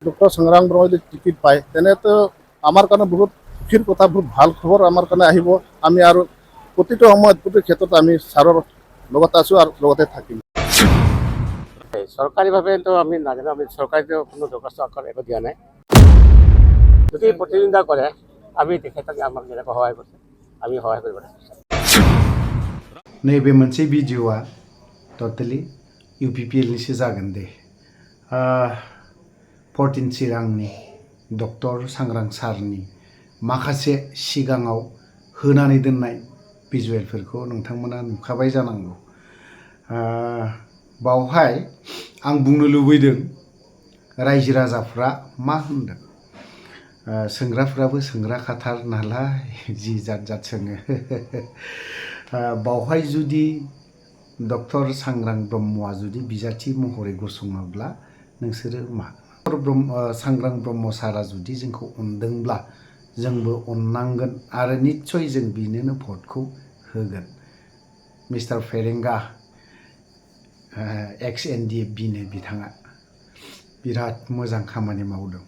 Doctor সংগ্ৰাম ব্ৰহ্মই যদি টিকেট পায় তেনেতো আমাৰ কাৰণে বহুত সুখীৰ কথা, বহুত ভাল খবৰ আমাৰ কাৰণে আহিব। আমি আৰু প্ৰতিটো সময়ত প্ৰতিটো ক্ষেত্ৰত আমি ছাৰৰ লগত আছোঁ আৰু লগতে থাকিম। চৰকাৰীভাৱেতো আমি নাজানো, আমি চৰকাৰীতো কোনো দৰখাস্ত আকাৰ একো দিয়া নাই। যদি প্ৰতিদ্বন্দ্বিতা কৰে আমি তেখেতক আমাক যেনেকৈ সহায় কৰিছে আমি সহায় কৰিব লাগিব। नैबे मोनसे भिडिअ'आ टटेलि UPPLनिसो जागोन दे। 14 चिरांनि डक्टर सांग्रां सारनि माखासे सिगाङाव होनानै दोननाय भिजुवेलफोरखौ नोंथांमोना नुखाबाय जानांगौ। बावहाय आं बुंनो लुबैदों रायजो राजाफ्रा मा होनदों। सोंग्राफ्राबो सोंग्रा खाथार नालाय जि जात जात सोङो। बावहाय जुदि डक्टर सांग्रां ब्रह्मआ जुदि बिजाथि महरै गसङोब्ला नोंसोरो मा? सांग्रां ब्रह्म सारा जुदि जोंखौ अनदोंब्ला जोंबो अननांगोन आरो निस्सय जों बिनोनो भटखौ होगोन। मिस्टार फेरेंगा एक्स NDFBनो बिथाङा बिराद मोजां खामानि मावदों।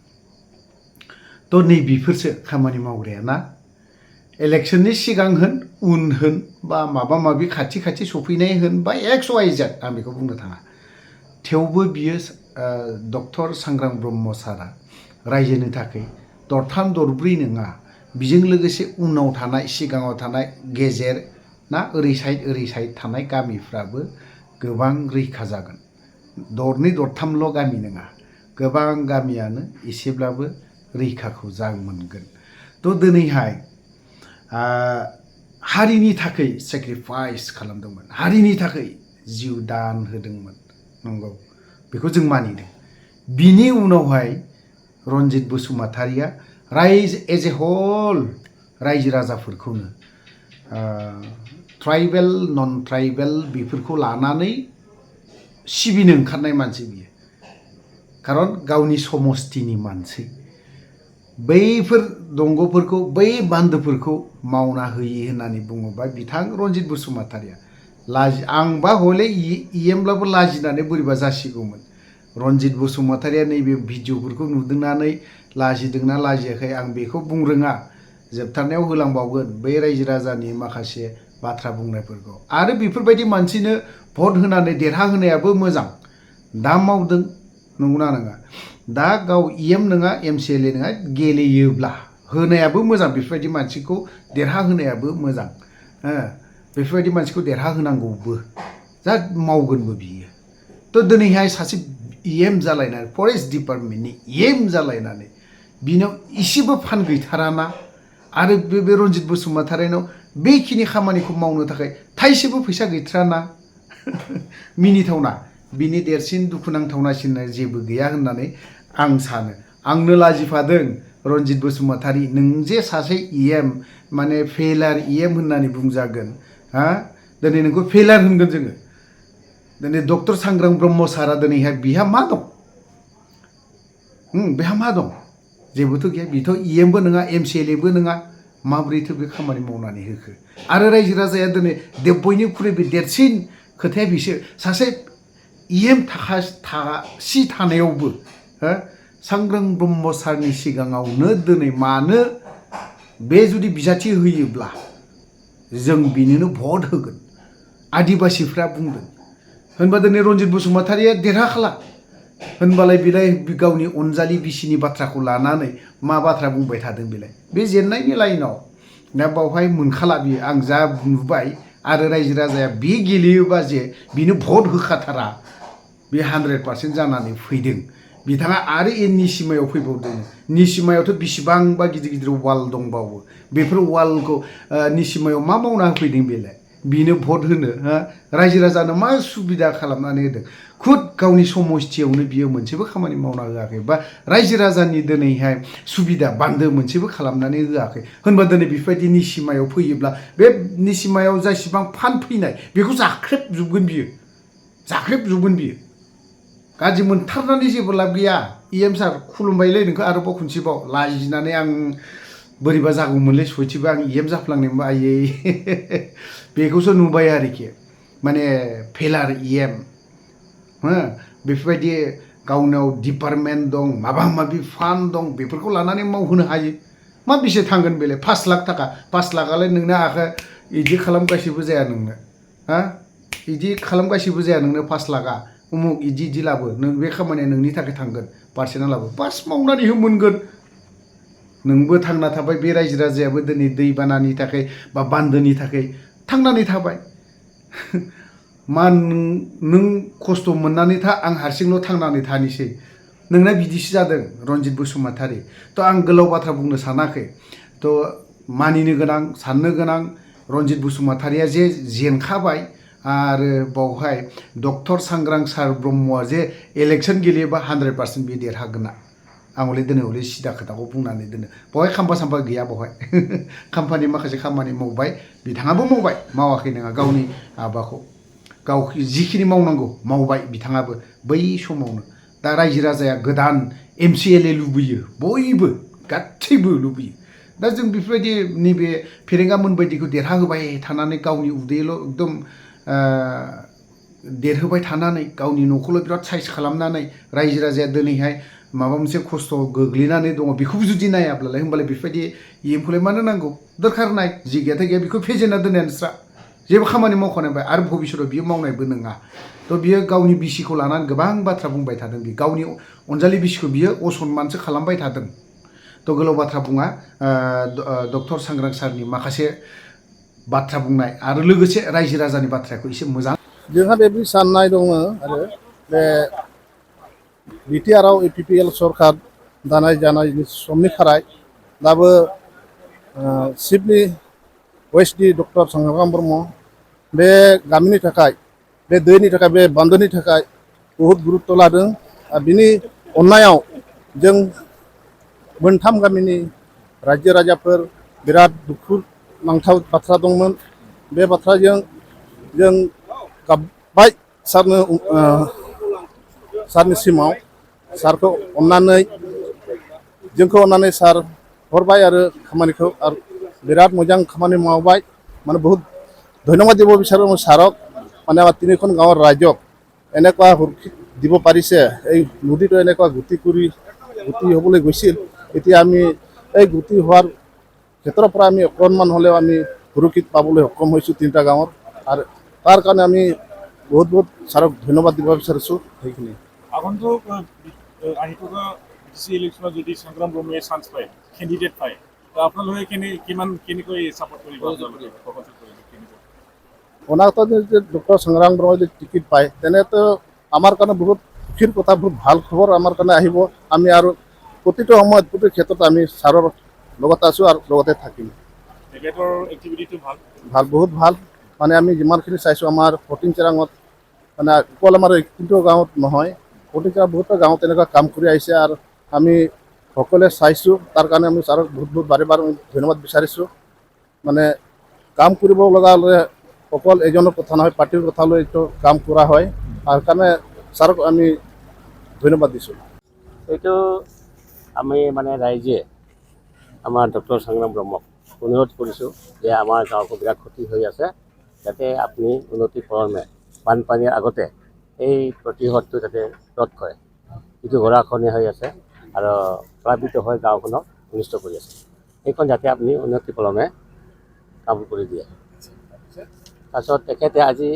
थ' नै बेफोरसो खामानि मावग्राया ना। इलेक्शननि सिगां होन उन होन बा माबा माबि खाथि खाथि सफैनाय होन बा XYZ आं बेखौ बुंनो थाङा। थेवबो बियो डक्टर सांग्रां ब्रह्म सारा रायजोनि थाखाय दरथाम दरब्रै नङा, बिजों लोगोसे उनाव थानाय सिगाङाव थानाय गेजेर ना ओरै साइड थानाय गामिफ्राबो गोबां रैखा जागोन। दरनै दरथामल' गामि नङा, गोबां गामियानो एसेब्लाबो रैखाखौ मोनगोन। थ' दिनैहाय हारिनि थाखाय सेक्रिफाइस खालामदोंमोन, हारिनि थाखाय जिउ दान होदोंमोन, नंगौ बेखौ जों मानिदों। बिनि उनावहाय रनजित बसुमतारिया एज ए होल रायजो राजाफोरखौनो ट्राइबेल नन ट्राइबेल बेफोरखौ लानानै सिबिनो ओंखारनाय मानसि बियो। खारन गावनि समस्तिनि मानसि। बैफोर दंग'फोरखौ बै बान्दोफोरखौ मावना होयो होननानै बुङोबा बिथां रनजित बसुमतारिया आंबा हले EMब्लाबो लाजिनानै बोरैबा जासिगौमोन। रनजित बसुमतारिया नैबे भिडिअ'फोरखौ नुदोंनानै लाजिदोंना लाजियाखै आं बेखौ बुंरोङा। जोबथारनायाव होलांबावगोन बै रायजो राजानि माखासे बाथ्रा बुंनायफोरखौ। आरो बेफोरबायदि मानसिनो भट होनानै देरहाहोनायाबो मोजां। दा मावदों, नंगौना नङा? दा गाव EM नङा MCLA नङा, गेलेयोब्ला होनायाबो मोजां। बेफोरबायदि मानसिखौ देरहाहोनायाबो मोजां। बेफोरबायदि मानसिखौ देरहाहोनांगौबो, जा मावगोनबो बियो। थ' दिनैहाय सासे EM जालायनानै फरेस्ट डिपार्टमेन्टनि EM जालायनानै बिनाव इसेबो फान गैथाराना, आरो बे रनजित बसुमतारिनाव बेखिनि खामानिखौ मावनो थाखाय थाइसेबो फैसा गैथाराना। मिनिथावना, बिनि देरसिन दुखुनांथावनासिन जेबो गैया होननानै आं सानो। आंनो लाजिफादों रनजित बसुमतारि, नों जे सासे EM माने फेलार EM होननानै बुंजागोन। दिनै नोंखौ फेलार होनगोन जोङो। दिनै डक्टर सांग्रां ब्रह्म सारा दिनैहाय बिहा मा दं? बेहा मा दं? जेबोथ' गैया। बिथ' EMबो नङा MCLAबो नङा। माब्रैथो बे खामानि मावनानै होखो? आरो रायजो राजाया दिनै बयनिख्रुइबो देरसिन खोथाया बिसो सासे EM थानायावबो सांग्रां ब्रह्म सारनि सिगाङावनो दिनै मानो बे जुदि बिजाथि होयोब्ला जों बिनोनो भट होगोन आदिबासिफ्रा बुंदों। होनबा दिनै रनजित बसुमतारिया देरहाखाला। होनबालाय बेलाय गावनि अनजालि बिसिनि बाथ्राखौ लानानै मा बाथ्रा बुंबाय थादों बेलाय? बे जेननायनि लाइनाव दा बावहाय मोनखाला बियो। आं जा नुबाय आरो रायजो राजाया बे गेलेयोबा जे बिनो भट होखाथारा, बे 100% जानानै फैदों। बिथाङा आरो निसिमायाव फैबावदों। निसिमायावथ' बेसेबांबा गिदिर गिदिर वाल दंबावो। बेफोर वालखौ निसिमायाव मा मावना होफैदों बेलाय? बिनो भट होनो रायजो राजानो मा सुबिदा खालामनानै होदों? खुद गावनि समस्तियावनो बियो मोनसेबो खामानि मावना होआखै, बा रायजो राजानि दिनैहाय सुबिदा बान्दो मोनसेबो खालामनानै होआखै। होनबा दिनै बेफोरबायदि निसिमायाव फैयोब्ला बे निसिमायाव जायसिबां फान्ड फैनाय बेखौ जाख्रेबजोबगोन बियो, जाख्रेबजोबगोन बियो। गाज्रि मोनथारनानै जेबो लाब गैया। EM सार खुलुमबायलै नोंखौ आरोबाव खनसेबाव। लाजिनानै आं बोरैबा जागौमोनलै सयथिबो आं EM जाफ्लांनायमोनबा आयै। बेखौसो नुबाय आरोखि, माने फेलार EM बेफोरबायदि गावनाव डिपार्टमेन्ट दं माबा माबि फान्ड दं बेफोरखौ लानानै मावहोनो हायो मा बेसे थांगोन बेलाय 5 लाख थाखा 5 लाखालाय नोंनो आखो इदि खालामगासिबो जाया नोंनो हा इदि खालामगासिबो जाया नोंनो 5 लाखा उमुक इदि लाबो नों बे खामानिया नोंनि थाखाय थांगोन पार्सनेलाबो बास मावनानै मोनगोन नोंबो थांना थाबाय बे रायजो राजायाबो दिनै दैबानानि थाखाय बा बान्दोनि थाखाय थांनानै थाबाय मा नों खस्थ' मोननानै था आं हारसिंल' थांनानै थानिसै नोंना बिदिसो जादों रनजित बसुमतारी थ' आं गोलाव बाथ्रा बुंनो सानाखै थ' मानिनो गोनां साननो गोनां रनजित बसुमतारीया जे जेनखाबाय आरो बावहाय डक्टर सांग्रांसार ब्रह्मआ जे इलेक्सन गेलेयोबा 100% बे देरहागोना आं हले दिनै हले सिदा खोथाखौ बुंनानै दोनो बहाय खाम्फा साम्फा गैया बहाय खाम्फानि माखासे खामानि मावबाय बिथाङाबो मावबाय मावाखै नङा गावनि माबाखौ गाव जिखिनि मावनांगौ मावबाय बिथाङाबो बै समावनो दा रायजो राजाया गोदान MCLA लुबैयो बयबो गासैबो लुबैयो दा जों बेफोरबायदि नैबे फेरेंगामोन बायदिखौ देरहाहोबाय थानानै गावनि उदैल' एकदम देरहोबाय थानानै गावनि न'खौल' बिराद साइज खालामनानै रायजो राजाया दिनैहाय माबा मोनसे खस्थ' गोग्लैनानै दङ बेखौबो जुदि नायाब्लालाय होमबालाय बेफोरबायदि एमखौलाय मानो नांगौ दरखार नाय जि गैयाथाय गैया बेखौ फेजेनना दोननायानोस्रा जेबो खामानि मावखानाय आरो भबिष्यताव बियो मावनायबो नङा थ' बियो गावनि बिसिखौ लानानै गोबां बाथ्रा बुंबाय थादों बि गावनि अनजालि बिसिखौ बियो असनमानसो खालामबाय थादों थ' गोलाव बाथ्रा बुङा डक्टर सांग्रांसारनि माखासे बाथ्रा बुंनाय आरो लोगोसे रायजो राजानि बाथ्राखौ एसे मोजां जोंहा बेबायदि साननाय दङ आरो बे बिटिआरआव APPL सरकार दानाय जानायनि समनिफ्राय दाबो चिफनि वेस्टनि डक्टर सांग्रां ब्रह्म बे गामिनि थाखाय बे दैनि थाखाय बे बान्दोनि थाखाय बहुत गुरुत्व लादों आरो बिनि अननायाव जों मोनथाम गामिनि रायजो राजाफोर बिराद दुखु नांथाव बाथ्रा दंमोन बे बाथ्राजों जों गाबबाय सारनिसिमाव सारखौ अननानै जोंखौ अननानै सार हरबाय आरो खामानिखौ आरो बिराद मोजां खामानि मावबाय মানে বহুত ধন্যবাদ দিব বিচাৰোঁ ছাৰক মানে আমাৰ তিনিখন গাঁৱৰ ৰাইজক এনেকুৱা সুৰক্ষিত দিব পাৰিছে এই নদীটো এনেকুৱা গতি হ'বলৈ গৈছিল এতিয়া আমি এই গতি হোৱাৰ ক্ষেত্ৰৰ পৰা আমি অকণমান হ'লেও আমি সুৰক্ষিত পাবলৈ সক্ষম হৈছোঁ তিনিটা গাঁৱৰ আৰু তাৰ কাৰণে আমি বহুত ছাৰক ধন্যবাদ দিব বিচাৰিছোঁ সেইখিনি আগন্তুক আহি থকা ডিচি ইলেকশ্যনত যদি সংগ্ৰাম ব্ৰহ্মই চান্স পায় কেণ্ডিডেট পায় আপোনালোকে কেনেকৈ ছাপোৰ্ট কৰিব অনাগত যদি ডক্টৰ সংগ্ৰাম ব্ৰহ্মই যদি টিকেট পায় তেনেতো আমাৰ কাৰণে বহুত সুখীৰ কথা বহুত ভাল খবৰ আমাৰ কাৰণে আহিব আমি আৰু প্ৰতিটো সময়ত প্ৰতিটো ক্ষেত্ৰত আমি ছাৰৰ লগতে আছোঁ আৰু লগতে থাকিম তেখেতৰ এক্টিভিটিটো ভাল বহুত ভাল মানে আমি যিমানখিনি চাইছোঁ আমাৰ পটিংচেৰাঙত মানে অকল আমাৰ কিন্তু গাঁৱত নহয় পটিংচেৰাং বহুতো গাঁৱত তেনেকুৱা কাম কৰি আহিছে আৰু আমি সকলোৱে চাইছোঁ তাৰ কাৰণে আমি ছাৰক বহুত বাৰে বাৰে ধন্যবাদ বিচাৰিছোঁ মানে কাম কৰিব লগা হ'লে অকল এজনৰ কথা নহয় পাৰ্টিৰ কথা লৈ এইটো কাম কৰা হয় তাৰ কাৰণে ছাৰক আমি ধন্যবাদ দিছোঁ এইটো আমি মানে ৰাইজে আমাৰ ডক্টৰ সংগ্ৰাম ব্ৰহ্মক অনুৰোধ কৰিছোঁ যে আমাৰ গাঁৱতো বিৰাট ক্ষতি হৈ আছে যাতে আপুনি উন্নতিকৰণে বানপানীৰ আগতে এই প্ৰতিশোধটো যাতে ৰোধ কৰে যিটো গৰাখহনীয়া হৈ আছে আৰু প্লাবিত হৈ গাঁওখনক অনিষ্ট কৰি আছে সেইখন যাতে আপুনি উন্নতিকৰণে কাম কৰি দিয়ে তাৰপিছত তেখেতে আজি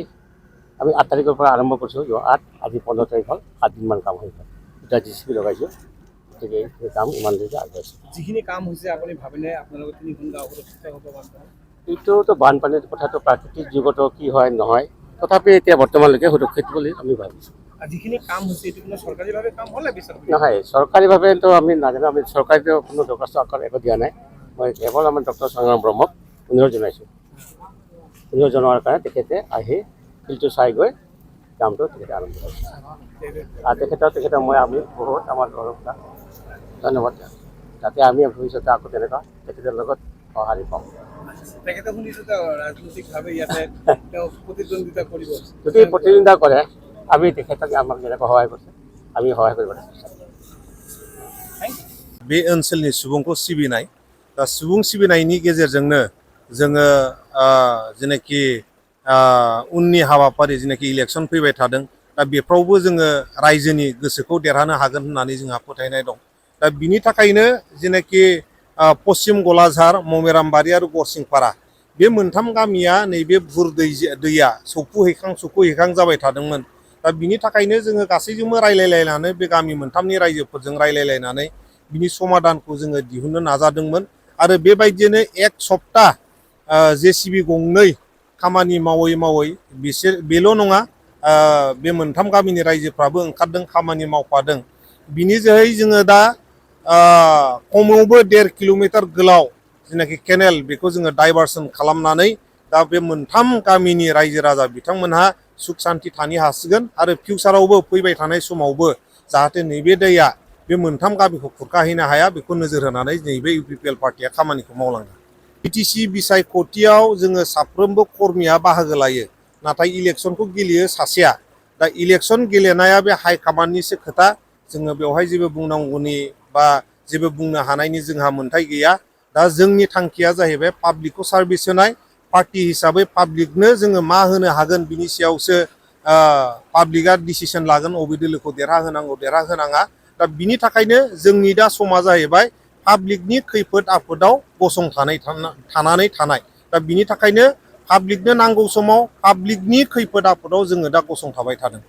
আমি 8 তাৰিখৰ পৰা আৰম্ভ কৰিছোঁ 8 আজি 15 তাৰিখ হ'ল 7 দিনমান কাম হৈ গ'ল এতিয়া JCB লগাইছোঁ গতিকে সেই কাম ইমান দেৰিকৈ আগবাঢ়িছে যিখিনি কাম হৈছে আপুনি ভাবিলে আপোনালোকৰ তিনিখন গাঁও সুৰক্ষিত হ'ব বানপানী এইটোতো বানপানীৰ কথাটো প্ৰাকৃতিক যুগতো কি হয় নহয় তথাপি এতিয়া বৰ্তমানলৈকে সুৰক্ষিত বুলি আমি ভাবিছোঁ যিখিনি কাম হৈছে এইটো কোনো চৰকাৰীভাৱে কাম হ'লে নহয় চৰকাৰীভাৱেতো আমি নাজানো আমি চৰকাৰীতো কোনো দৰখাস্ত আকাৰ একো দিয়া নাই মই কেৱল আমাৰ ডক্টৰ সংগ্ৰাম ব্ৰহ্মক অনুৰোধ জনাইছোঁ অনুৰোধ জনোৱাৰ কাৰণে তেখেতে আহি ফিল্ডটো চাই গৈ কামটো তেখেতে আৰম্ভ কৰিছে আৰু তেখেতৰ মই আমি বহুত আমাৰ গৌৰৱ ধন্যবাদ যাতে আমি ভৱিষ্যতে আকৌ তেনেকুৱা তেখেতৰ লগত সঁহাৰি পাওঁ তেখেতে শুনিছোঁ ৰাজনৈতিকভাৱে ইয়াতে তেওঁ প্ৰতিদ্বন্দ্বিতা কৰিব যদি প্ৰতিদ্বন্দ্বিতা কৰে আমি তেখেতক আমাক যেনেকৈ সহায় কৰিছে আমি সহায় কৰিব बे ओनसोलनि सुबुंखौ सिबिनाय दा सुबुं सिबिनायनि गेजेरजोंनो जोङो जेनाखि उननि हाबाफारि जेनाखि इलेक्सन फैबाय थादों दा बेफ्रावबो जोङो रायजोनि गोसोखौ देरहानो हागोन होननानै जोंहा फोथायनाय दं। दा बिनि थाखायनो जेनाखि पश्चिम गलाझार, ममेरामबारि आरो गरसिंपारा बे मोनथाम गामिया नैबे भुर दैया सौफुहैखां जाबाय थादोंमोन। दा बिनि थाखायनो जोङो गासैजोंबो रायलायलायनानै बे गामि मोनथामनि रायजोफोरजों रायलायलायनानै बिनि समाधानखौ जोङो दिहुननो नाजादोंमोन। आरो बेबायदिनो एक सप्ता JCB गंनै खामानि मावै बेल' नङा, बे मोनथाम गामिनि रायजोफ्राबो ओंखारदों, खामानि मावफादों। बिनि जोहै जोङो दा खमावबो 1.5 किल'मिटार गोलाव जेनाखि केनेल बेखौ जोङो डाइभारसन खालामनानै दा बे मोनथाम गामिनि रायजो राजा बिथांमोनहा सुख सान्ति थानो हासिगोन। आरो फिउचारावबो फैबाय थानाय समावबो जाहाथे नैबे दैया बे मोनथाम गामिखौ खुरखाहैनो हाया बेखौ नोजोर होनानै नैबे UPPL पार्टिया खामानिखौ मावलांदों। BTC बिसायख'थियाव जोङो साफ्रोमबो कर्मिया बाहागो लायो, नाथाय इलेक्सनखौ गेलेयो सासेया। दा इलेक्सन गेलेनाया बे हाइकमान्डनिसो खोथा। जोङो बेवहाय जेबो बुंनांगौनि बा जेबो बुंनो हानायनि जोंहा मोन्थाय गैया। दा जोंनि थांखिया जाहैबाय पाब्लिकखौ सार्भिस होनाय। पार्टि हिसाबै पाब्लिकनो जोङो मा होनो हागोन बिनि सायावसो पाब्लिकआ डिसिसन लागोन अबे दोलोखौ देरहाहोनांगौ देरहाहोनाङा। दा बिनि थाखायनो जोंनि दा समा जाहैबाय पाब्लिकनि खैफोद आफोदाव गसंथानानै थानाय। दा बिनि थाखायनो पाब्लिकनो नांगौ समाव पाब्लिकनि खैफोद आफोदाव जोङो दा गसंथाबाय थादों।